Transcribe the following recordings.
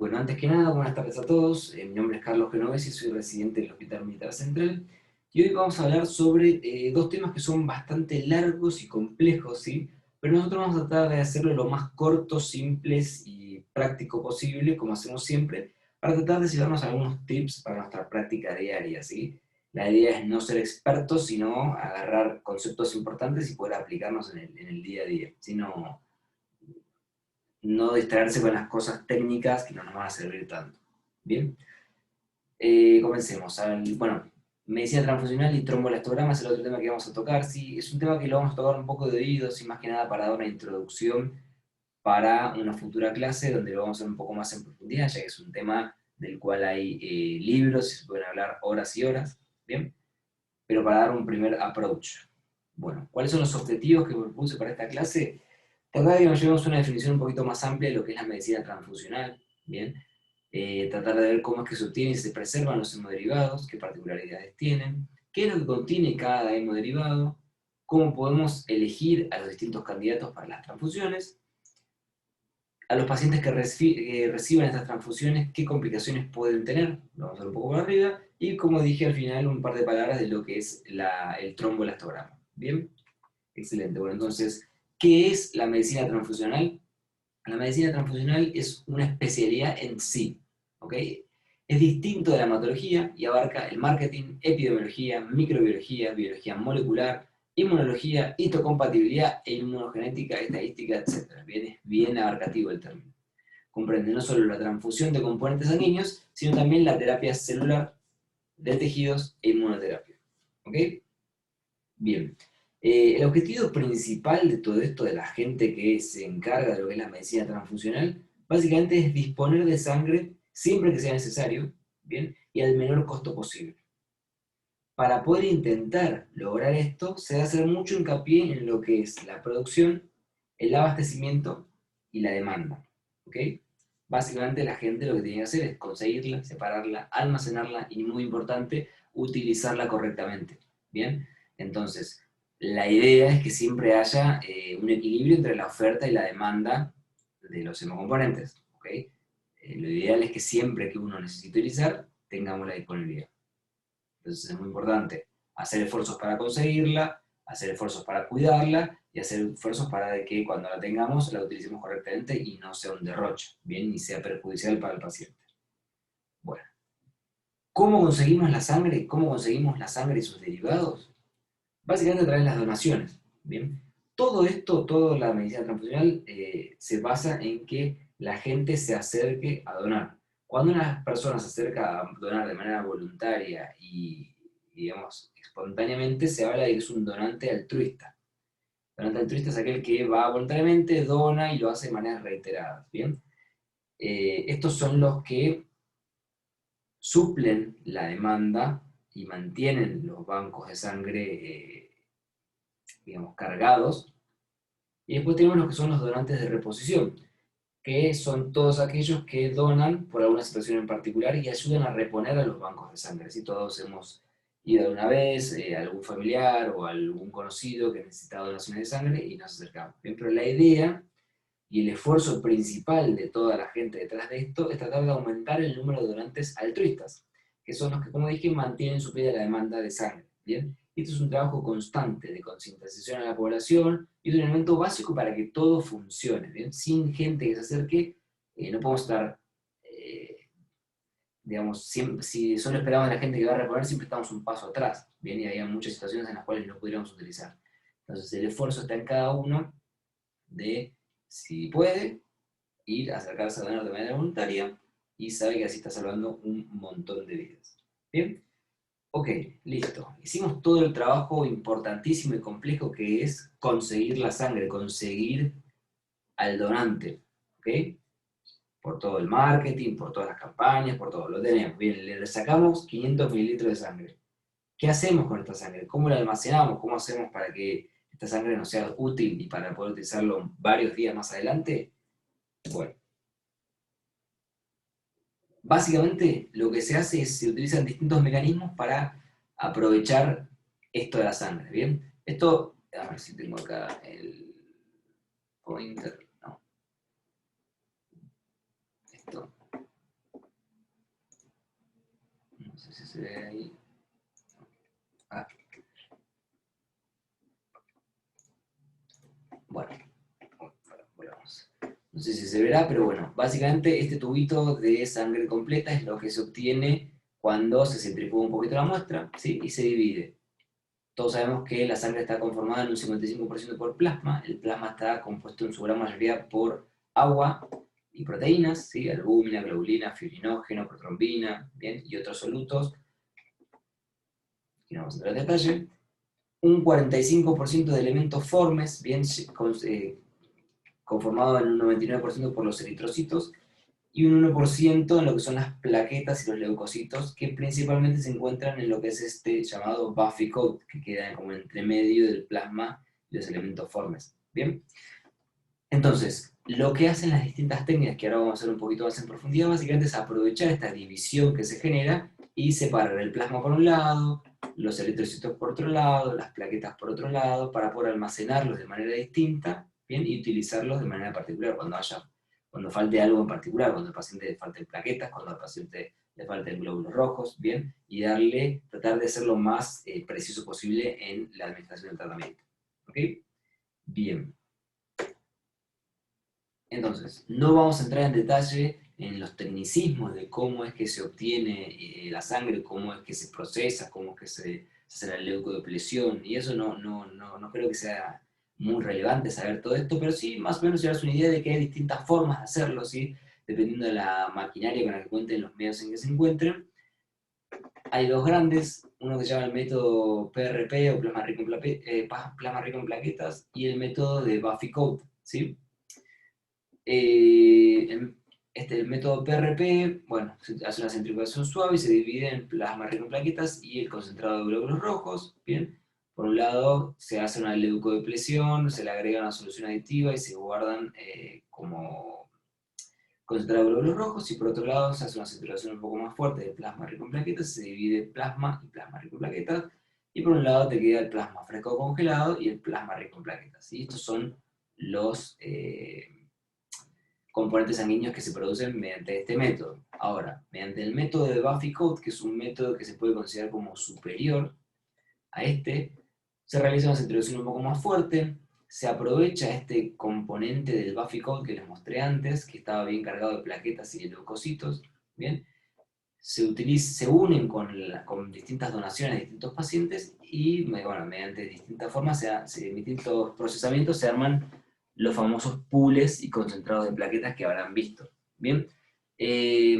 Bueno, antes que nada, buenas tardes a todos. Mi nombre es Carlos Genovesi y soy residente del Hospital Militar Central. Y hoy vamos a hablar sobre dos temas que son bastante largos y complejos, ¿sí? Pero nosotros vamos a tratar de hacerlo lo más corto, simples y práctico posible, como hacemos siempre, para tratar de llevarnos algunos tips para nuestra práctica diaria, ¿sí? La idea es no ser expertos, sino agarrar conceptos importantes y poder aplicarnos en el día a día, sino no distraerse con las cosas técnicas que no nos van a servir tanto. Bien, comencemos. Bueno, medicina transfusional y tromboelastograma es el otro tema que vamos a tocar. Sí, es un tema que lo vamos a tocar un poco de oído, sin más que nada para dar una introducción para una futura clase donde lo vamos a ver un poco más en profundidad, ya que es un tema del cual hay libros y se pueden hablar horas y horas. Bien, pero para dar un primer approach. Bueno, ¿cuáles son los objetivos que me propuse para esta clase? Tratar de que nos llevemos una definición un poquito más amplia de lo que es la medicina transfusional, ¿bien? Tratar de ver cómo es que se obtienen y se preservan los hemoderivados, qué particularidades tienen, qué es lo que contiene cada hemoderivado, cómo podemos elegir a los distintos candidatos para las transfusiones, a los pacientes que reciban estas transfusiones, qué complicaciones pueden tener, lo vamos a ver un poco por arriba, y como dije al final, un par de palabras de lo que es el tromboelastograma. ¿Bien? Excelente. Bueno, entonces, ¿qué es la medicina transfusional? La medicina transfusional es una especialidad en sí, ¿ok? Es distinto de la hematología y abarca el marketing, epidemiología, microbiología, biología molecular, inmunología, histocompatibilidad e inmunogenética, estadística, etc. Bien, es bien abarcativo el término. Comprende no solo la transfusión de componentes sanguíneos, sino también la terapia celular de tejidos e inmunoterapia. ¿Ok? Bien. El objetivo principal de todo esto, de la gente que se encarga de lo que es la medicina transfusional, básicamente es disponer de sangre siempre que sea necesario, ¿bien? Y al menor costo posible. Para poder intentar lograr esto, se debe hacer mucho hincapié en lo que es la producción, el abastecimiento y la demanda, ¿ok? Básicamente la gente lo que tiene que hacer es conseguirla, separarla, almacenarla y, muy importante, utilizarla correctamente, ¿bien? Entonces, la idea es que siempre haya un equilibrio entre la oferta y la demanda de los hemocomponentes, ¿ok? Lo ideal es que siempre que uno necesite utilizar, tengamos la disponibilidad. Entonces es muy importante hacer esfuerzos para conseguirla, hacer esfuerzos para cuidarla y hacer esfuerzos para que cuando la tengamos la utilicemos correctamente y no sea un derroche, bien, ni sea perjudicial para el paciente. Bueno, ¿cómo conseguimos la sangre? ¿Cómo conseguimos la sangre y sus derivados? Básicamente a través de las donaciones, bien. Todo esto, toda la medicina transfusional se basa en que la gente se acerque a donar. Cuando una persona se acerca a donar de manera voluntaria y, digamos, espontáneamente, se habla de que es un donante altruista. Donante altruista es aquel que va voluntariamente, dona y lo hace de manera reiterada, ¿bien? Estos son los que suplen la demanda y mantienen los bancos de sangre, digamos, cargados. Y después tenemos los que son los donantes de reposición, que son todos aquellos que donan por alguna situación en particular y ayudan a reponer a los bancos de sangre. Si todos hemos ido alguna vez a algún familiar o a algún conocido que necesita donaciones de sangre y nos acercamos. Bien, pero la idea y el esfuerzo principal de toda la gente detrás de esto es tratar de aumentar el número de donantes altruistas, que son los que, como dije, mantienen supida la demanda de sangre. ¿Bien? Y esto es un trabajo constante de concientización a la población y es un elemento básico para que todo funcione. ¿Bien? Sin gente que se acerque, no podemos estar, digamos, siempre, si solo esperamos a la gente que va a reponer, siempre estamos un paso atrás. ¿Bien? Y había muchas situaciones en las cuales no pudiéramos utilizar. Entonces, el esfuerzo está en cada uno de, si puede, ir a acercarse a donar de manera voluntaria y sabe que así está salvando un montón de vidas. ¿Bien? Ok, listo. Hicimos todo el trabajo importantísimo y complejo que es conseguir la sangre, conseguir al donante. ¿Ok? Por todo el marketing, por todas las campañas, por todo. Lo tenemos. Bien, le sacamos 500 mililitros de sangre. ¿Qué hacemos con esta sangre? ¿Cómo la almacenamos? ¿Cómo hacemos para que esta sangre nos sea útil y para poder utilizarlo varios días más adelante? Bueno, básicamente lo que se hace es se utilizan distintos mecanismos para aprovechar esto de la sangre, ¿bien? Esto, a ver si tengo acá el pointer, no, esto. sé si se ve ahí. Ah. Bueno, volvamos. No sé si se verá, pero bueno, básicamente este tubito de sangre completa es lo que se obtiene cuando se centrifuga un poquito la muestra, ¿sí? Y se divide. Todos sabemos que la sangre está conformada en un 55% por plasma. El plasma está compuesto en su gran mayoría por agua y proteínas, ¿sí? Albúmina, globulina, fibrinógeno, protrombina, ¿bien? Y otros solutos. Aquí no vamos a entrar en detalle. Un 45% de elementos formes, bien, conformado en un 99% por los eritrocitos, y un 1% en lo que son las plaquetas y los leucocitos, que principalmente se encuentran en lo que es este llamado Buffy coat, que queda como entre medio del plasma y los elementos formes. Bien, entonces, lo que hacen las distintas técnicas, que ahora vamos a hacer un poquito más en profundidad, básicamente es aprovechar esta división que se genera y separar el plasma por un lado, los eritrocitos por otro lado, las plaquetas por otro lado, para poder almacenarlos de manera distinta, ¿bien? Y utilizarlos de manera particular cuando falte algo en particular, cuando al paciente le falten plaquetas, cuando al paciente le falten glóbulos rojos, ¿bien? Y tratar de ser lo más preciso posible en la administración del tratamiento. ¿Ok? Bien. Entonces, no vamos a entrar en detalle en los tecnicismos de cómo es que se obtiene la sangre, cómo es que se procesa, cómo es que se hace la leucodepresión, y eso no creo que sea muy relevante saber todo esto, pero sí más o menos llevarse una idea de que hay distintas formas de hacerlo, ¿sí? Dependiendo de la maquinaria con la que cuenten, los medios en que se encuentren. Hay dos grandes, uno que se llama el método PRP o plasma rico en plaquetas, y el método de Buffy coat, ¿sí? El método PRP, bueno, se hace una centrifugación suave y se divide en plasma rico en plaquetas y el concentrado de glóbulos rojos, ¿bien? Por un lado, se hace una leucodepresión, se le agrega una solución aditiva y se guardan como concentrado de glóbulos rojos, y por otro lado, se hace una centrifugación un poco más fuerte de plasma rico en plaquetas, se divide plasma y plasma rico en plaquetas, y por un lado te queda el plasma fresco congelado y el plasma rico en plaquetas. Y estos son los componentes sanguíneos que se producen mediante este método. Ahora, mediante el método de Buffy coat, que es un método que se puede considerar como superior a este, se realiza una centrifugación un poco más fuerte, se aprovecha este componente del Buffy coat que les mostré antes, que estaba bien cargado de plaquetas y de leucocitos, ¿bien? Se unen con distintas donaciones de distintos pacientes y, bueno, mediante distintas formas, distintos procesamientos se arman los famosos pools y concentrados de plaquetas que habrán visto. Bien, eh,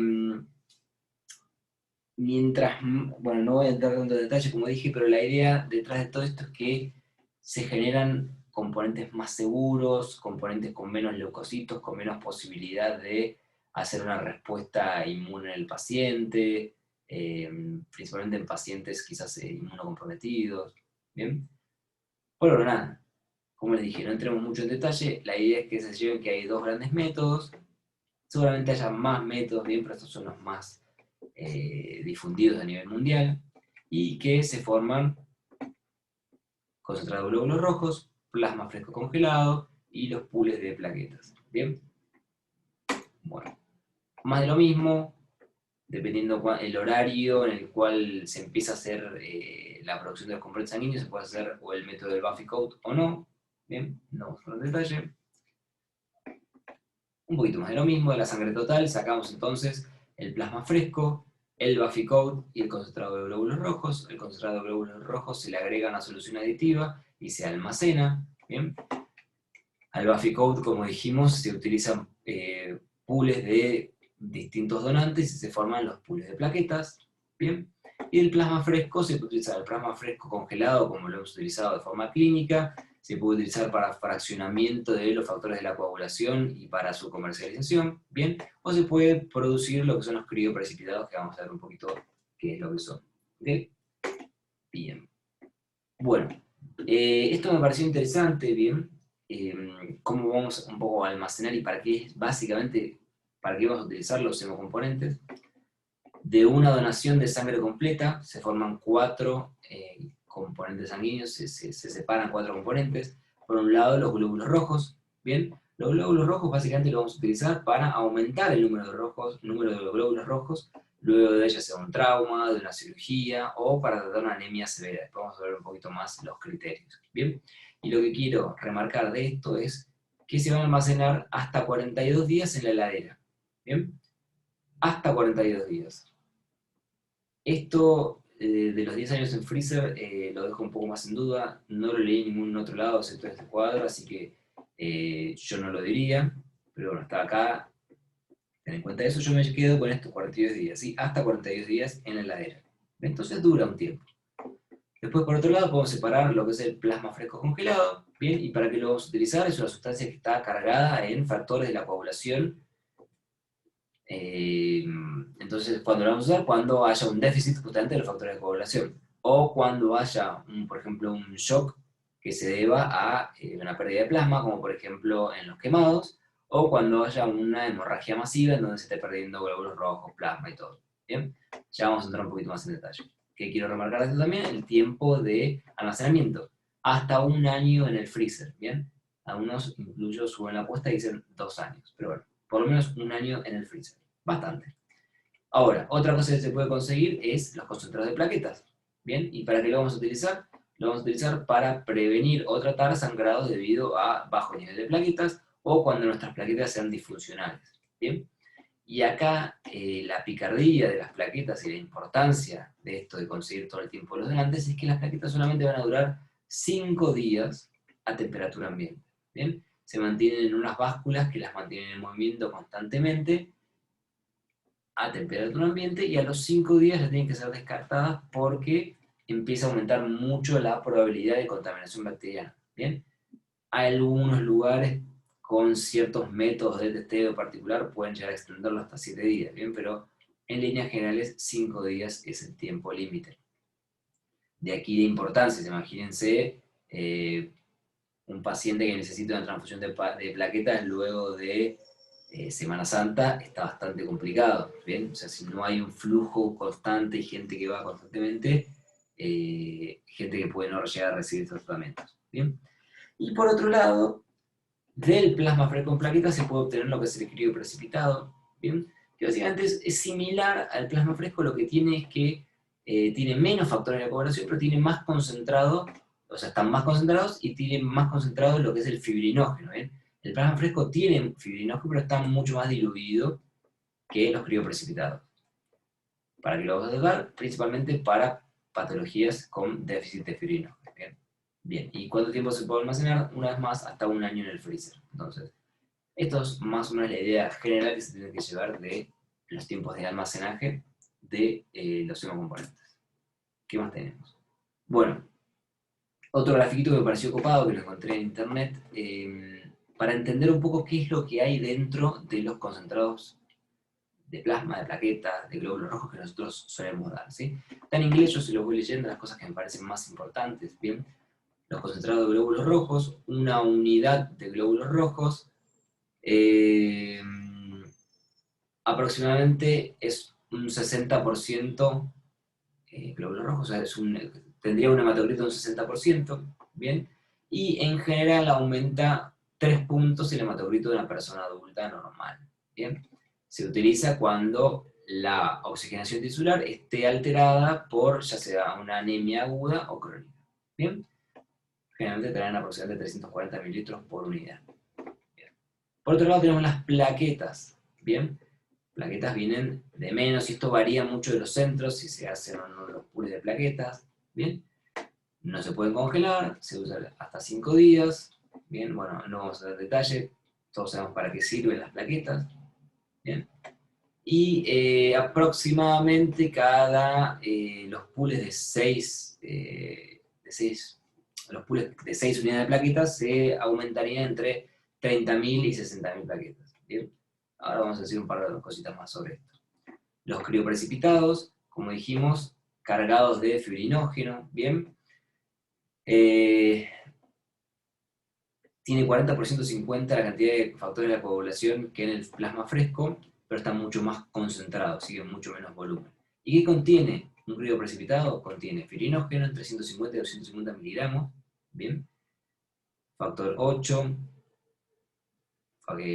bueno, no voy a entrar tanto en detalle como dije, pero la idea detrás de todo esto es que se generan componentes más seguros, componentes con menos leucocitos, con menos posibilidad de hacer una respuesta inmune en el paciente, principalmente en pacientes quizás inmunocomprometidos. Bien, bueno, nada, como les dije, no entremos mucho en detalle, la idea es que se lleven que hay dos grandes métodos, seguramente haya más métodos, bien, pero estos son los más difundidos a nivel mundial, y que se forman concentrados de glóbulos rojos, plasma fresco congelado y los pools de plaquetas. Bien, bueno, más de lo mismo, dependiendo el horario en el cual se empieza a hacer la producción de los componentes sanguíneos, se puede hacer o el método del Buffy coat o no. Bien, no vamos a entrar en detalle. Un poquito más de lo mismo, de la sangre total, sacamos entonces el plasma fresco, el Buffy coat y el concentrado de glóbulos rojos. El concentrado de glóbulos rojos se le agrega una solución aditiva y se almacena. ¿Bien? Al Buffy coat, como dijimos, se utilizan pools de distintos donantes y se forman los pools de plaquetas. ¿Bien? Y el plasma fresco se puede utilizar el plasma fresco congelado, como lo hemos utilizado de forma clínica, se puede utilizar para fraccionamiento de los factores de la coagulación y para su comercialización, ¿bien? O se puede producir lo que son los crioprecipitados, que vamos a ver un poquito qué es lo que son. ¿Ok? Bien. Bueno, esto me pareció interesante, ¿bien? Cómo vamos un poco a almacenar y para qué, básicamente, para qué vamos a utilizar los hemocomponentes. De una donación de sangre completa se forman 4 componentes sanguíneos, se separan 4 componentes. Por un lado, los glóbulos rojos. Bien, los glóbulos rojos básicamente los vamos a utilizar para aumentar el número de los glóbulos rojos luego de ella sea un trauma, de una cirugía, o para tratar una anemia severa. Después vamos a ver un poquito más los criterios, ¿bien? Y lo que quiero remarcar de esto es que se van a almacenar hasta 42 días en la heladera, ¿bien? Hasta 42 días. Esto de los 10 años en freezer lo dejo un poco más en duda, no lo leí en ningún otro lado excepto este cuadro, así que yo no lo diría, pero bueno, está acá. Ten en cuenta eso, yo me quedo con estos 42 días, ¿sí? Hasta 42 días en la heladera. Entonces dura un tiempo. Después, por otro lado, podemos separar lo que es el plasma fresco congelado, ¿bien? ¿Y para qué lo vamos a utilizar? Es una sustancia que está cargada en factores de la coagulación. Entonces, ¿cuándo lo vamos a usar? Cuando haya un déficit justamente de los factores de coagulación. O cuando haya, por ejemplo, un shock que se deba a una pérdida de plasma, como por ejemplo en los quemados, o cuando haya una hemorragia masiva en donde se esté perdiendo glóbulos rojos, plasma y todo. ¿Bien? Ya vamos a entrar un poquito más en detalle. ¿Qué quiero remarcar de esto también? El tiempo de almacenamiento. Hasta un año en el freezer, ¿bien? Algunos incluso suben la apuesta y dicen 2 años, pero bueno, por lo menos un año en el freezer. Bastante. Ahora, otra cosa que se puede conseguir es los concentrados de plaquetas. ¿Bien? ¿Y para qué lo vamos a utilizar? Lo vamos a utilizar para prevenir o tratar sangrados debido a bajo nivel de plaquetas o cuando nuestras plaquetas sean disfuncionales. ¿Bien? Y acá la picardía de las plaquetas y la importancia de esto de conseguir todo el tiempo los donantes es que las plaquetas solamente van a durar 5 días a temperatura ambiente. ¿Bien? Se mantienen en unas básculas que las mantienen en movimiento constantemente a temperatura ambiente y a los 5 días ya tienen que ser descartadas porque empieza a aumentar mucho la probabilidad de contaminación bacteriana. ¿Bien? Hay algunos lugares con ciertos métodos de testeo particular pueden llegar a extenderlo hasta 7 días, ¿bien? Pero en líneas generales 5 días es el tiempo límite. De aquí la importancia, imagínense un paciente que necesita una transfusión de plaquetas luego de Semana Santa, está bastante complicado, ¿bien? O sea, si no hay un flujo constante y gente que va constantemente, gente que puede no llegar a recibir estos tratamientos, ¿bien? Y por otro lado, del plasma fresco en plaquetas se puede obtener lo que es el crío precipitado, ¿bien? Que básicamente es similar al plasma fresco, lo que tiene es que tiene menos factores de coagulación, pero tiene más concentrado, o sea, están más concentrados y tienen más concentrado lo que es el fibrinógeno, ¿bien? El plasma fresco tiene fibrinógeno, pero está mucho más diluido que los crioprecipitados. ¿Para qué lo vamos a tratar? Principalmente para patologías con déficit de fibrinógeno, ¿bien? Bien, ¿y cuánto tiempo se puede almacenar? Una vez más, hasta un año en el freezer. Entonces, esto es más o menos la idea general que se tiene que llevar de los tiempos de almacenaje de los hemocomponentes. ¿Qué más tenemos? Bueno, otro grafiquito que me pareció copado, que lo encontré en internet, para entender un poco qué es lo que hay dentro de los concentrados de plasma, de plaquetas, de glóbulos rojos que nosotros solemos dar, ¿sí? Está en inglés, yo se los voy leyendo, las cosas que me parecen más importantes, ¿bien? Los concentrados de glóbulos rojos, una unidad de glóbulos rojos, eh, aproximadamente es un 60% glóbulos rojos, o sea, tendría un hematocrito de un 60%, ¿bien? Y en general aumenta 3 puntos el hematocrito de una persona adulta normal, ¿bien? Se utiliza cuando la oxigenación tisular esté alterada por ya sea una anemia aguda o crónica, ¿bien? Generalmente traen aproximadamente 340 mililitros por unidad. Bien. Por otro lado tenemos las plaquetas, ¿bien? Plaquetas vienen de menos y esto varía mucho de los centros, si se hacen o no los pools de plaquetas, ¿bien? No se pueden congelar, se usa hasta 5 días, ¿bien? Bueno, no vamos a dar detalle, todos sabemos para qué sirven las plaquetas, ¿bien? Y aproximadamente los pools de 6, los pools de 6 unidades de plaquetas se aumentarían entre 30.000 y 60.000 plaquetas, ¿bien? Ahora vamos a decir un par de cositas más sobre esto. Los crioprecipitados, como dijimos, cargados de fibrinógeno, ¿bien? Tiene 40% 50 la cantidad de factores de la coagulación que en el plasma fresco, pero está mucho más concentrado, sigue mucho menos volumen. ¿Y qué contiene? Un crioprecipitado contiene fibrinógeno entre 150 y 250 miligramos, ¿bien? Factor 8,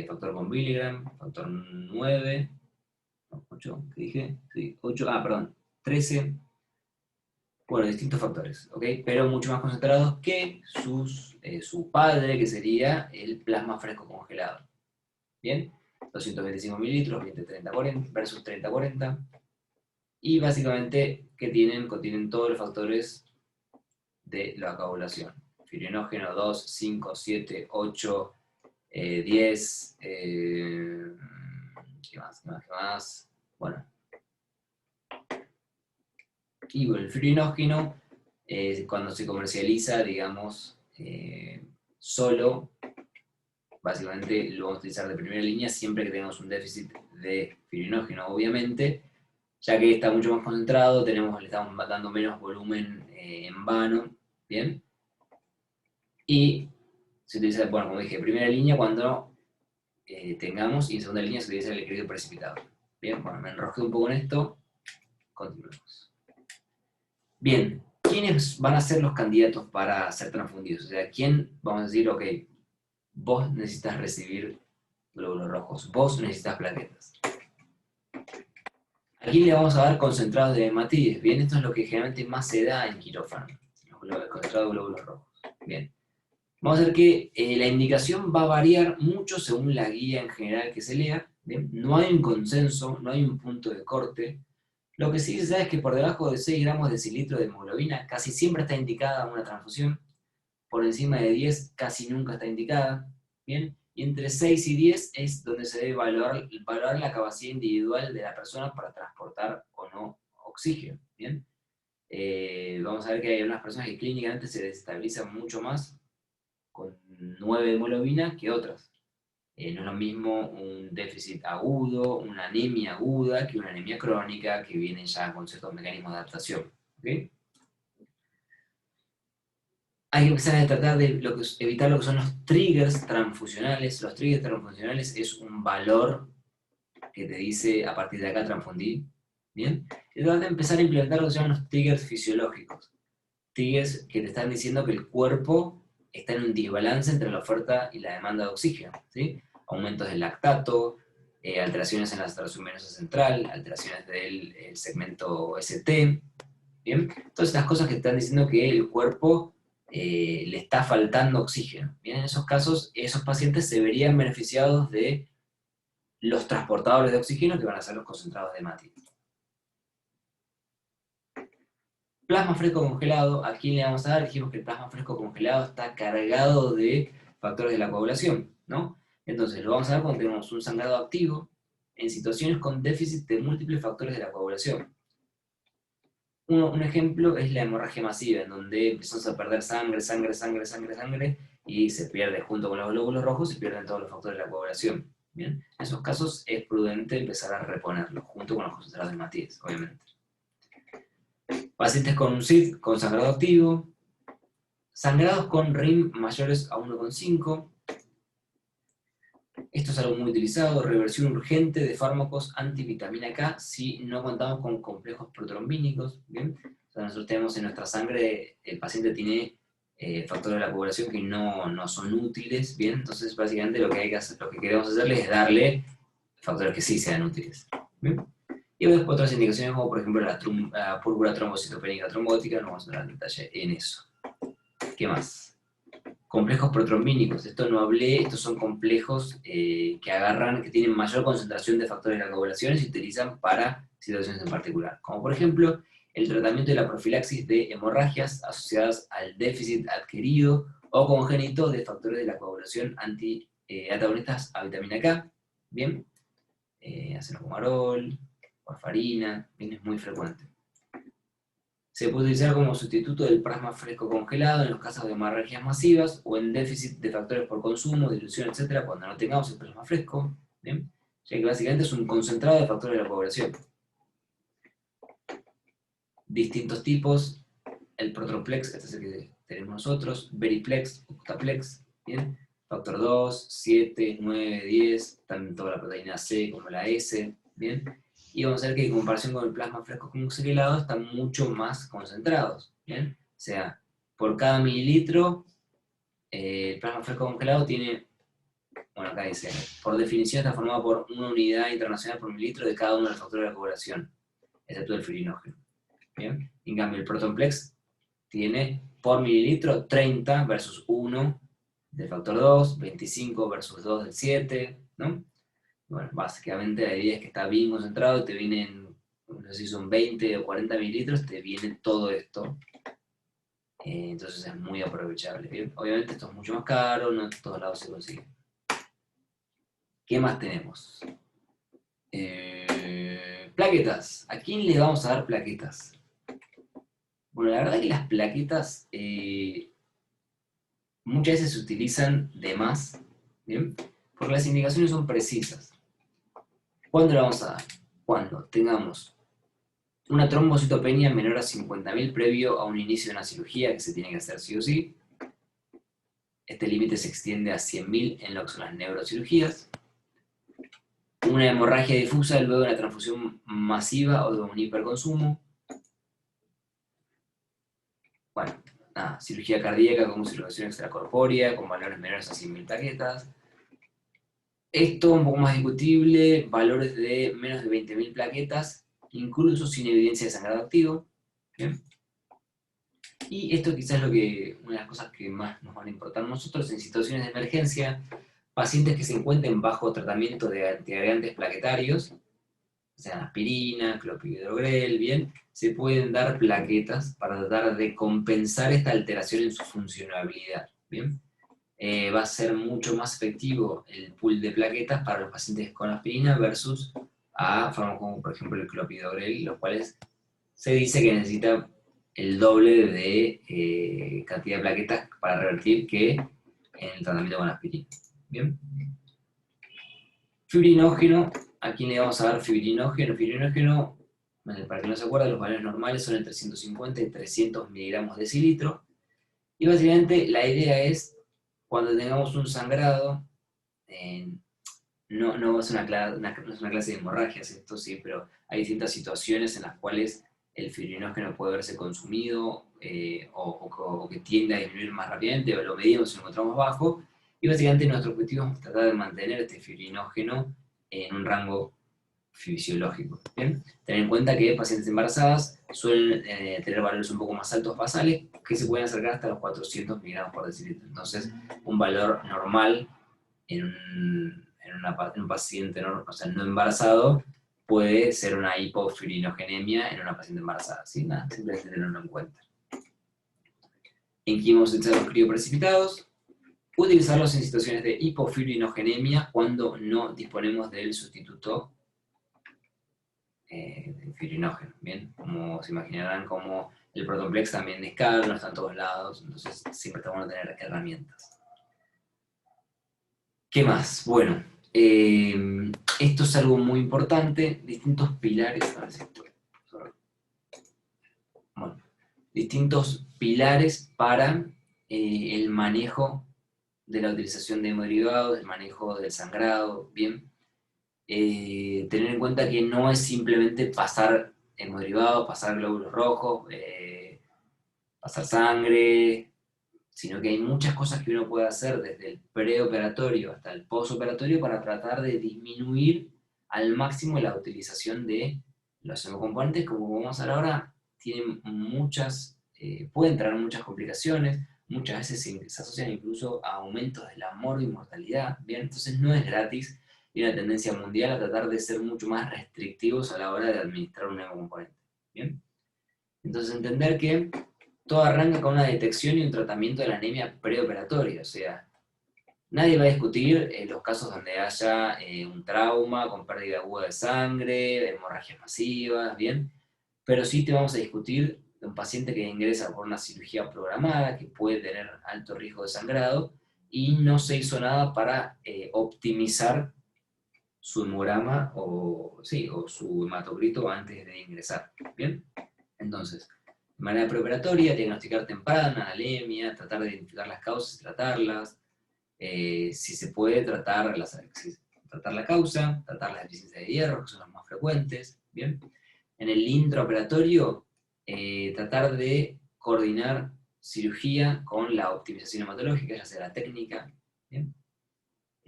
factor con miligram, factor 9, 8, ¿qué dije? Sí, 8, perdón, 13, bueno, distintos factores, ¿ok? Pero mucho más concentrados que su padre, que sería el plasma fresco congelado. ¿Bien? 225 mililitros, 20, 30, 40 versus 30, 40. Y básicamente, ¿qué tienen? Contienen todos los factores de la coagulación. Fibrinógeno 2, 5, 7, 8, 10, ¿qué más? ¿Qué más? ¿Qué más? Bueno. Y bueno, el fibrinógeno, cuando se comercializa, digamos, solo, básicamente lo vamos a utilizar de primera línea siempre que tengamos un déficit de fibrinógeno, obviamente, ya que está mucho más concentrado, le estamos dando menos volumen en vano, ¿bien? Y se utiliza, bueno, como dije, primera línea cuando tengamos, y en segunda línea se utiliza el líquido precipitado. Bien, bueno, me enrosqué un poco en esto, continuemos. Bien, ¿quiénes van a ser los candidatos para ser transfundidos? O sea, ¿quién vamos a decir, ok, vos necesitas recibir glóbulos rojos, vos necesitas plaquetas? Aquí le vamos a dar concentrados de hematíes. Bien, esto es lo que generalmente más se da en quirófano, el concentrado de glóbulos rojos. Bien, vamos a ver que la indicación va a variar mucho según la guía en general que se lea. Bien, no hay un consenso, no hay un punto de corte. Lo que sí se sabe es que por debajo de 6 gramos de cilitro de hemoglobina casi siempre está indicada una transfusión. Por encima de 10 casi nunca está indicada. Bien, y entre 6 y 10 es donde se debe valorar la capacidad individual de la persona para transportar o no oxígeno. Bien, vamos a ver que hay unas personas que clínicamente se desestabilizan mucho más con 9 de hemoglobina que otras. No es lo mismo un déficit agudo, una anemia aguda, que una anemia crónica, que viene ya con ciertos mecanismos de adaptación. ¿Okay? Hay que empezar a tratar de evitar lo que son los triggers transfusionales. Los triggers transfusionales es un valor que te dice a partir de acá transfundir. ¿Bien? Y tratar de empezar a implementar lo que se llaman los triggers fisiológicos. Triggers que te están diciendo que el cuerpo está en un desbalance entre la oferta y la demanda de oxígeno. ¿Sí? Aumentos del lactato, alteraciones en la saturación venosa central, alteraciones del segmento ST, ¿bien? Todas estas cosas que están diciendo que el cuerpo le está faltando oxígeno. Bien, en esos casos, esos pacientes se verían beneficiados de los transportadores de oxígeno que van a ser los concentrados de hematita. Plasma fresco congelado, ¿a quién le vamos a dar? Dijimos que el plasma fresco congelado está cargado de factores de la coagulación, ¿no? Entonces, lo vamos a dar cuando tenemos un sangrado activo en situaciones con déficit de múltiples factores de la coagulación. Un ejemplo es la hemorragia masiva, en donde empezamos a perder sangre, y se pierde junto con los glóbulos rojos, se pierden todos los factores de la coagulación. ¿Bien? En esos casos es prudente empezar a reponerlos, junto con los concentrados de hematíes, obviamente. Pacientes con un SID, con sangrado activo, sangrados con RIM mayores a 1,5. Esto es algo muy utilizado, reversión urgente de fármacos antivitamina K si no contamos con complejos protrombínicos. ¿Bien? O sea, nosotros tenemos en nuestra sangre, el paciente tiene factores de la coagulación que no son útiles. ¿Bien? Entonces, básicamente lo que queremos hacerle es darle factores que sí sean útiles. ¿Bien? Y después otras indicaciones como por ejemplo la púrpura trombocitopénica trombótica, no vamos a entrar en detalle en eso. ¿Qué más? Complejos protrombínicos, esto no hablé, estos son complejos que tienen mayor concentración de factores de la coagulación y se utilizan para situaciones en particular, como por ejemplo el tratamiento de la profilaxis de hemorragias asociadas al déficit adquirido o congénito de factores de la coagulación antagonistas a vitamina K, ¿bien? Acenocumarol, warfarina, bien, es muy frecuente. Se puede utilizar como sustituto del plasma fresco congelado en los casos de hemorragias masivas o en déficit de factores por consumo, dilución, etc., cuando no tengamos el plasma fresco, ¿bien? Ya que básicamente es un concentrado de factores de la coagulación. Distintos tipos, el Protroplex, este es el que tenemos nosotros, Veriplex, Octaplex, ¿bien? Factor 2, 7, 9, 10, tanto la proteína C como la S, ¿bien? Y vamos a ver que en comparación con el plasma fresco congelado están mucho más concentrados, ¿bien? O sea, por cada mililitro, el plasma fresco congelado tiene Bueno, acá dice, por definición está formado por una unidad internacional por mililitro de cada uno de los factores de la coagulación, excepto el fibrinogen. ¿Bien? En cambio, el Protonplex tiene por mililitro 30 versus 1 del factor 2, 25 versus 2 del 7, ¿no? Bueno, básicamente la idea es que está bien concentrado, te vienen, no sé si son 20 o 40 mililitros, te viene todo esto. Entonces es muy aprovechable. ¿Bien? Obviamente esto es mucho más caro, no en todos lados se consigue. ¿Qué más tenemos? Plaquetas. ¿A quién le vamos a dar plaquetas? Bueno, la verdad que las plaquetas muchas veces se utilizan de más, ¿bien? Porque las indicaciones son precisas. ¿Cuándo le vamos a dar? Cuando tengamos una trombocitopenia menor a 50.000 previo a un inicio de una cirugía que se tiene que hacer sí o sí. Este límite se extiende a 100.000 en lo que son las neurocirugías. Una hemorragia difusa luego de una transfusión masiva o de un hiperconsumo. Bueno, nada, cirugía cardíaca con circulación extracorpórea, con valores menores a 100.000 plaquetas. Esto un poco más discutible, valores de menos de 20.000 plaquetas, incluso sin evidencia de sangrado activo. ¿Bien? Y esto quizás es una de las cosas que más nos van a importar a nosotros en situaciones de emergencia, pacientes que se encuentren bajo tratamiento de antiagregantes plaquetarios, o sea, aspirina, clopidogrel, bien, se pueden dar plaquetas para tratar de compensar esta alteración en su funcionabilidad, bien. Va a ser mucho más efectivo el pool de plaquetas para los pacientes con aspirina versus a fármacos como por ejemplo el clopidogrel, los cuales se dice que necesita el doble de cantidad de plaquetas para revertir que en el tratamiento con aspirina. ¿Bien? Fibrinógeno, ¿a quién le vamos a dar fibrinógeno? Fibrinógeno, para que no se acuerden, los valores normales son entre 150 y 300 miligramos de cilitro. Y básicamente la idea es, cuando tengamos un sangrado, no es no es una clase de hemorragias, esto sí, pero hay distintas situaciones en las cuales el fibrinógeno puede verse consumido o que tiende a disminuir más rápidamente, o lo medimos y lo encontramos bajo, y básicamente nuestro objetivo es tratar de mantener este fibrinógeno en un rango fisiológico. ¿Bien? Tener en cuenta que pacientes embarazadas suelen tener valores un poco más altos basales que se pueden acercar hasta los 400 miligramos por decilitro. Entonces, un valor normal en un paciente o sea, no embarazado puede ser una hipofibrinogénemia en una paciente embarazada. ¿Sí? Nada, simplemente tenerlo en cuenta. En químicos los crioprecipitados, utilizarlos en situaciones de hipofibrinogénemia cuando no disponemos del sustituto de fibrinógeno. Bien, como se imaginarán, como el Protonplex también es caro, no está en todos lados, entonces siempre está bueno tener herramientas. ¿Qué más? Bueno, esto es algo muy importante, distintos pilares, bueno, distintos pilares para el manejo de la utilización de hemoderivados, el manejo del sangrado, bien. Tener en cuenta que no es simplemente pasar hemoderivados, pasar glóbulos rojos, pasar sangre, sino que hay muchas cosas que uno puede hacer desde el preoperatorio hasta el postoperatorio para tratar de disminuir al máximo la utilización de los hemocomponentes, como vamos a ver ahora, tienen pueden traer muchas complicaciones, muchas veces se asocian incluso a aumentos de la mortalidad, ¿bien? Entonces no es gratis, y una tendencia mundial a tratar de ser mucho más restrictivos a la hora de administrar un hemocomponente, ¿bien? Entonces entender que todo arranca con una detección y un tratamiento de la anemia preoperatoria, o sea, nadie va a discutir los casos donde haya un trauma con pérdida aguda de sangre, hemorragias masivas, ¿bien? Pero sí te vamos a discutir de un paciente que ingresa por una cirugía programada, que puede tener alto riesgo de sangrado, y no se hizo nada para optimizar su hemograma o su hematocrito antes de ingresar, ¿bien? Entonces, de manera preoperatoria, diagnosticar temprana, anemia, tratar de identificar las causas y tratarlas, si se puede tratar la causa, tratar las deficiencias de hierro, que son las más frecuentes, ¿bien? En el intraoperatorio, tratar de coordinar cirugía con la optimización hematológica, ya sea la técnica, ¿bien?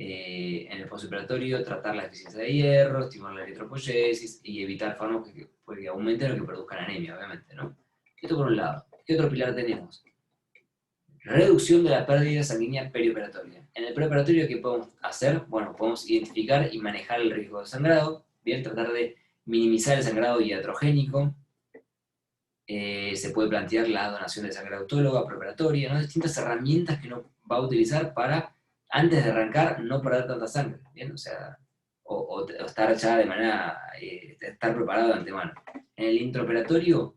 En el postoperatorio, tratar la deficiencia de hierro, estimular la eritropoyesis y evitar fármacos que aumenten o que produzcan anemia, obviamente, ¿no? Esto por un lado. ¿Qué otro pilar tenemos? Reducción de la pérdida sanguínea perioperatoria. En el preoperatorio, ¿qué podemos hacer? Bueno, podemos identificar y manejar el riesgo de sangrado, bien, tratar de minimizar el sangrado iatrogénico. Se puede plantear la donación de sangre autóloga, preoperatoria, ¿no? Distintas herramientas que uno va a utilizar para, antes de arrancar, no perder tanta sangre, ¿bien? O sea, o estar ya de manera, estar preparado de antemano. En el intraoperatorio,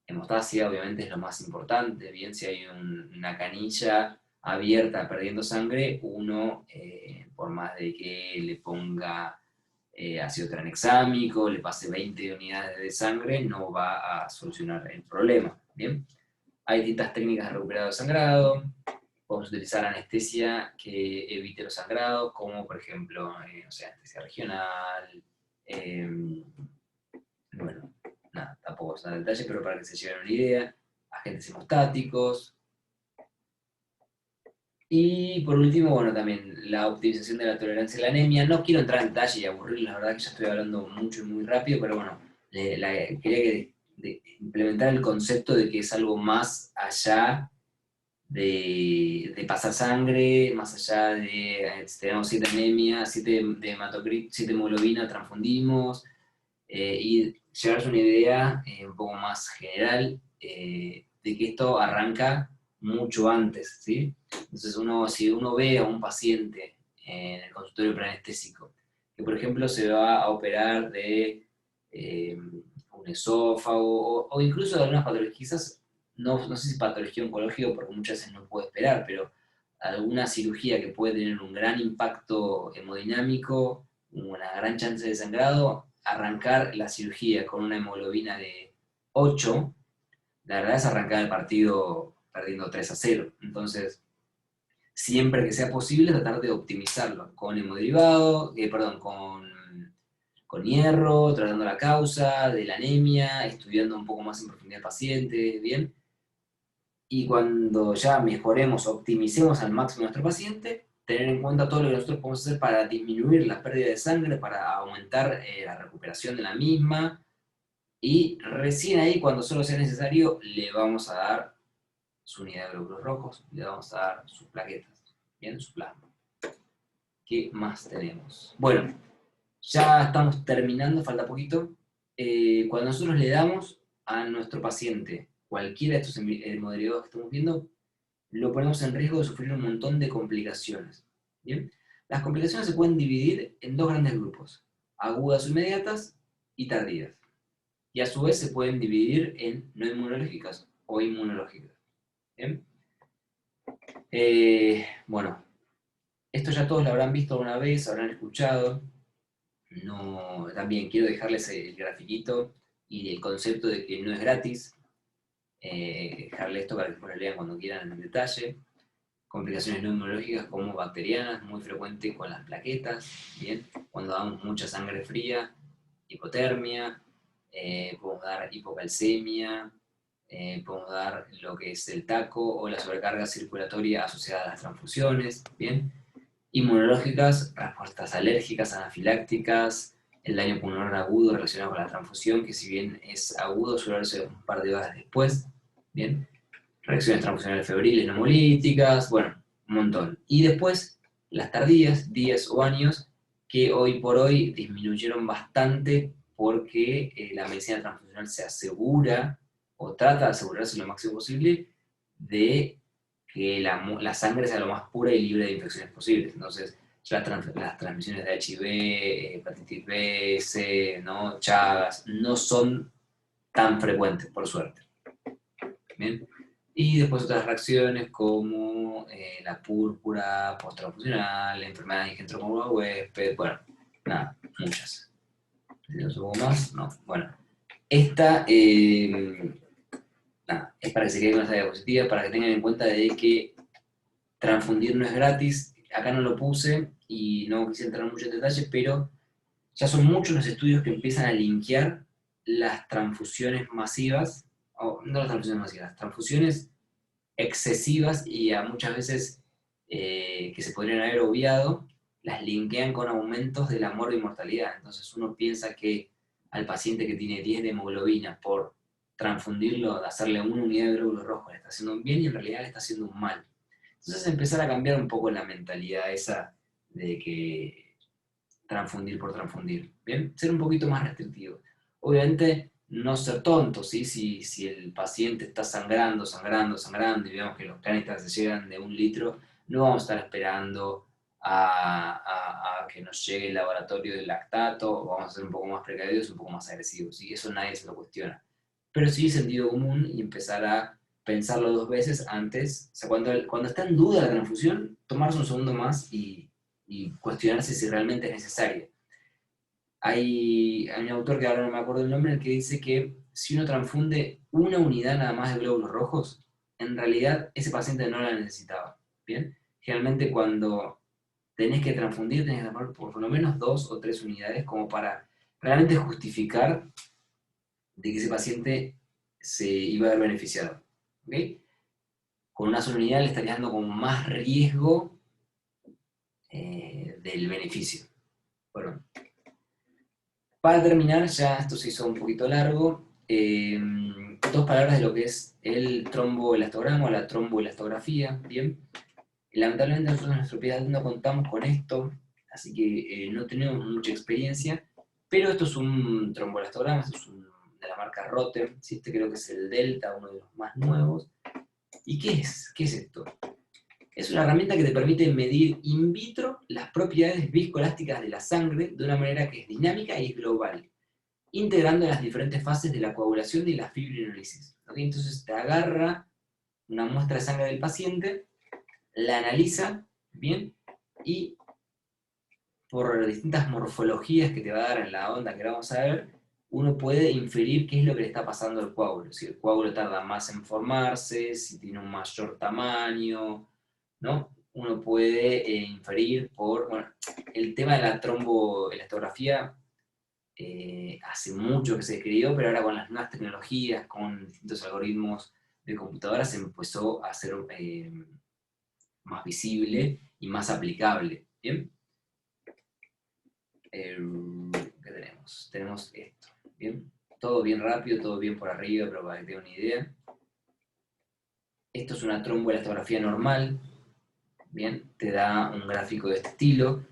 hemostasia obviamente es lo más importante, bien, si hay una canilla abierta perdiendo sangre, uno, por más de que le ponga ácido tranexámico, le pase 20 unidades de sangre, no va a solucionar el problema, bien. Hay distintas técnicas de recuperado de sangrado, podemos utilizar anestesia que evite los sangrados, como por ejemplo, o sea, anestesia regional, bueno, nada, tampoco es en detalle, pero para que se lleven una idea, agentes hemostáticos. Y por último, bueno, también la optimización de la tolerancia a la anemia. No quiero entrar en detalle y aburrir, la verdad que ya estoy hablando mucho y muy rápido, pero bueno, quería implementar el concepto de que es algo más allá de pasar sangre, más allá de, si tenemos 7 anemias, 7 de hematocrit, 7 hemoglobina, transfundimos, y llevarse una idea un poco más general de que esto arranca mucho antes, ¿sí? Entonces si uno ve a un paciente en el consultorio preanestésico, que por ejemplo se va a operar de un esófago, o incluso de algunas patologías, quizás, no sé si patología oncológica, porque muchas veces no puede esperar, pero alguna cirugía que puede tener un gran impacto hemodinámico, una gran chance de sangrado, arrancar la cirugía con una hemoglobina de 8, la verdad es arrancar el partido perdiendo 3-0. Entonces, siempre que sea posible, tratar de optimizarlo con hemoderivados, perdón, con hierro, tratando la causa de la anemia, estudiando un poco más en profundidad al paciente, ¿bien? Y cuando ya mejoremos, optimicemos al máximo a nuestro paciente, tener en cuenta todo lo que nosotros podemos hacer para disminuir la pérdida de sangre, para aumentar la recuperación de la misma, y recién ahí, cuando solo sea necesario, le vamos a dar su unidad de glóbulos rojos, le vamos a dar sus plaquetas, bien, su plasma. ¿Qué más tenemos? Bueno, ya estamos terminando, falta poquito. Cuando nosotros le damos a nuestro paciente cualquiera de estos hemoderivados que estamos viendo, lo ponemos en riesgo de sufrir un montón de complicaciones. ¿Bien? Las complicaciones se pueden dividir en dos grandes grupos, agudas o inmediatas y tardías. Y a su vez se pueden dividir en no inmunológicas o inmunológicas. ¿Bien? Bueno, esto ya todos lo habrán visto alguna vez, habrán escuchado. No, también quiero dejarles el grafiquito y el concepto de que no es gratis. Dejarle esto para que después lo lean cuando quieran en detalle. Complicaciones no inmunológicas como bacterianas, muy frecuente con las plaquetas, ¿bien? Cuando damos mucha sangre fría, hipotermia, podemos dar hipocalcemia, podemos dar lo que es el taco o la sobrecarga circulatoria asociada a las transfusiones, ¿bien? Inmunológicas, respuestas alérgicas, anafilácticas, el daño pulmonar agudo relacionado con la transfusión, que si bien es agudo, suele darse un par de horas después, ¿bien? Reacciones transfusionales febriles no hemolíticas, bueno, un montón. Y después, las tardías, días o años, que hoy por hoy disminuyeron bastante porque la medicina transfusional se asegura, o trata de asegurarse lo máximo posible, de que la sangre sea lo más pura y libre de infecciones posibles. Entonces, ya las transmisiones de HIV, hepatitis B, C, ¿no? Chagas, no son tan frecuentes, por suerte. ¿Bien? Y después otras reacciones como la púrpura post-transfusional, la enfermedad de Gentro huésped, bueno, nada, muchas. ¿No supongo más? No, bueno. Esta, nada, es para que se quede con esta diapositiva, para que tengan en cuenta de que transfundir no es gratis. Acá no lo puse y no quise entrar mucho en detalle, pero ya son muchos los estudios que empiezan a linkear las transfusiones masivas, o no las transfusiones masivas, las transfusiones excesivas y a muchas veces que se podrían haber obviado las linkean con aumentos de la mortalidad. Entonces uno piensa que al paciente que tiene 10 de hemoglobina, por transfundirlo, hacerle una unidad de glóbulos rojos, le está haciendo un bien y en realidad le está haciendo un mal. Entonces empezar a cambiar un poco la mentalidad esa de que transfundir por transfundir, ¿bien? Ser un poquito más restrictivo. Obviamente no ser tonto, ¿sí? Si el paciente está sangrando, sangrando, sangrando y vemos que los canistas se llegan de 1 litro, no vamos a estar esperando a que nos llegue el laboratorio del lactato, vamos a ser un poco más precavidos, un poco más agresivos, ¿sí? Eso nadie se lo cuestiona. Pero sí sentido común y empezar a pensarlo 2 veces antes, o sea, cuando está en duda la transfusión, tomarse un segundo más y cuestionarse si realmente es necesario. Hay un autor que ahora no me acuerdo el nombre, el que dice que si uno transfunde una unidad nada más de glóbulos rojos, en realidad ese paciente no la necesitaba. ¿Bien? Generalmente cuando tenés que transfundir, tenés que transfundir por lo menos 2 o 3 unidades como para realmente justificar de que ese paciente se iba a ver beneficiado. ¿Ok? Con una sola unidad le estarías dando como más riesgo del beneficio. Bueno, para terminar, ya esto se hizo un poquito largo, 2 palabras de lo que es el tromboelastograma o la tromboelastografía, ¿bien? Lamentablemente nosotros en nuestra propiedad no contamos con esto, así que no tenemos mucha experiencia, pero esto es un tromboelastograma, esto es de la marca Rotem, ¿sí? Este creo que es el Delta, uno de los más nuevos. ¿Y qué es? ¿Qué es esto? Es una herramienta que te permite medir in vitro las propiedades viscoelásticas de la sangre de una manera que es dinámica y es global, integrando las diferentes fases de la coagulación y la fibrinolisis. ¿Okay? Entonces te agarra una muestra de sangre del paciente, la analiza, ¿bien? Y por distintas morfologías que te va a dar en la onda que vamos a ver, uno puede inferir qué es lo que le está pasando al coágulo. Si el coágulo tarda más en formarse, si tiene un mayor tamaño, ¿no? Uno puede inferir por, bueno, el tema de la tromboelastografía hace mucho que se escribió, pero ahora con las nuevas tecnologías, con distintos algoritmos de computadora, se empezó a hacer más visible y más aplicable. ¿Bien? ¿Qué tenemos? Tenemos esto. ¿Bien? Todo bien rápido, todo bien por arriba, pero para que tengan una idea. Esto es una tromboelastografía normal. ¿Bien? Te da un gráfico de este estilo.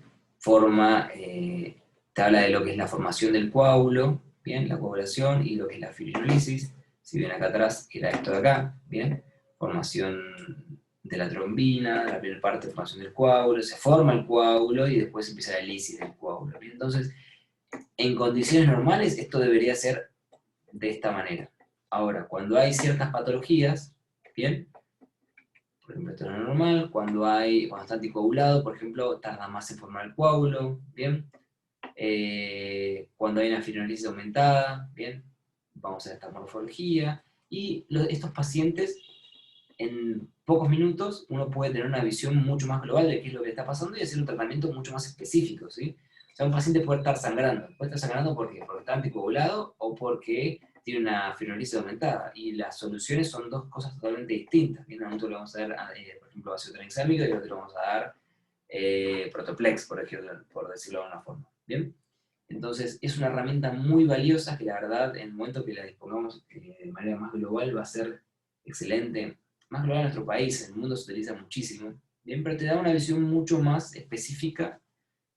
Te habla de lo que es la formación del coágulo, ¿bien? La coagulación y lo que es la fibrinolisis. Si ven acá atrás, era esto de acá, ¿bien? Formación de la trombina, la primera parte de formación del coágulo, se forma el coágulo y después empieza la lisis del coágulo, ¿bien? Entonces, en condiciones normales esto debería ser de esta manera. Ahora, cuando hay ciertas patologías, ¿bien? Por ejemplo, esto no es normal, cuando está anticoagulado, por ejemplo, tarda más en formar el coágulo, ¿bien? Cuando hay una fibrinolisis aumentada, ¿bien? Vamos a esta morfología, y estos pacientes, en pocos minutos, uno puede tener una visión mucho más global de qué es lo que está pasando y hacer un tratamiento mucho más específico, ¿sí? O sea, un paciente puede estar sangrando. Puede estar sangrando ¿por qué? Porque está anticoagulado o porque tiene una fibrinolisis aumentada. Y las soluciones son 2 cosas totalmente distintas. En un momento le vamos a dar, por ejemplo, ácido tranexámico y en otro le vamos a dar Protoplex, por decirlo de alguna forma. ¿Bien? Entonces, es una herramienta muy valiosa que la verdad, en el momento que la dispongamos de manera más global, va a ser excelente. Más global en nuestro país, en el mundo se utiliza muchísimo. Bien, pero te da una visión mucho más específica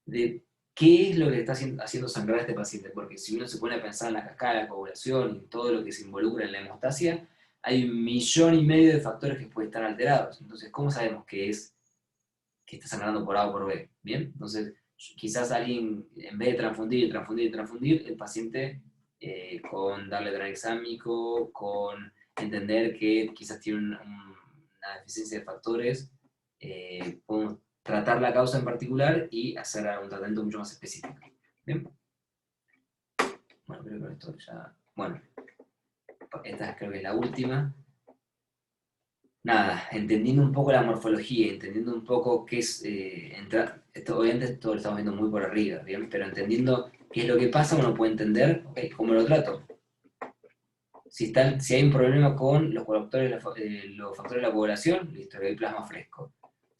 de qué es lo que está haciendo sangrar a este paciente. Porque si uno se pone a pensar en la cascada de la coagulación y todo lo que se involucra en la hemostasia, hay 1,5 millones de factores que pueden estar alterados. Entonces, ¿cómo sabemos que está sangrando por A o por B? Bien, entonces quizás alguien, en vez de transfundir, transfundir, transfundir, el paciente con darle tranexámico, con entender que quizás tiene una deficiencia de factores, podemos tratar la causa en particular y hacer un tratamiento mucho más específico. Bien. Bueno, creo que con esto ya... Bueno, esta creo que es la última. Nada, entendiendo un poco la morfología, entendiendo un poco qué es, esto, obviamente esto lo estamos viendo muy por arriba, ¿bien? Pero entendiendo qué es lo que pasa, uno puede entender, okay, cómo lo trato. Si hay un problema con los factores de la coagulación, listo, le doy plasma fresco.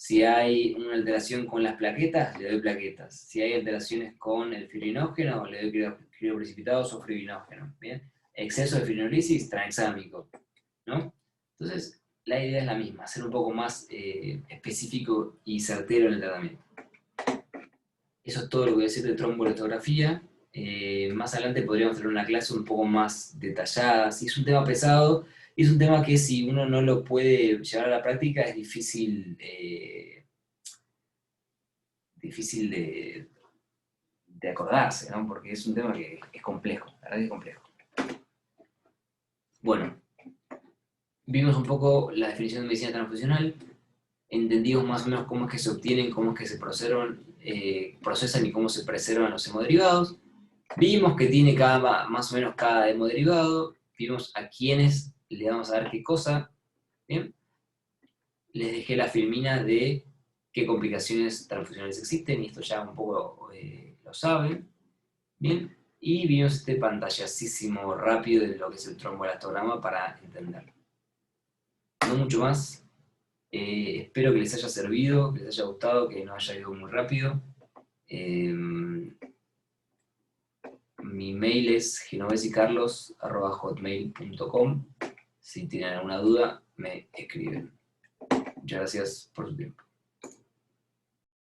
Si hay una alteración con las plaquetas, le doy plaquetas. Si hay alteraciones con el fibrinógeno, le doy crioprecipitados o fibrinógeno. ¿Bien? Exceso de fibrinolisis, tranexámico, ¿no? Entonces, la idea es la misma, ser un poco más específico y certero en el tratamiento. Eso es todo lo que voy a decir de tromboelastografía. Más adelante podríamos tener una clase un poco más detallada. Sí, es un tema pesado y es un tema que si uno no lo puede llevar a la práctica es difícil, difícil de acordarse, ¿no? Porque es un tema que es complejo, la verdad que es complejo. Bueno, vimos un poco la definición de medicina transfusional, entendimos más o menos cómo es que se obtienen, cómo es que se procesan y cómo se preservan los hemoderivados. Vimos que tiene más o menos cada hemoderivado, vimos a quiénes le vamos a dar qué cosa, ¿bien? Les dejé la filmina de qué complicaciones transfusionales existen, y esto ya un poco lo saben, ¿bien? Y vimos este pantallacísimo rápido de lo que es el tromboelastograma para entenderlo. No mucho más. Espero que les haya servido, que les haya gustado, que no haya ido muy rápido. Mi mail es genovesicarlos@hotmail.com. Si tienen alguna duda, me escriben. Muchas gracias por su tiempo.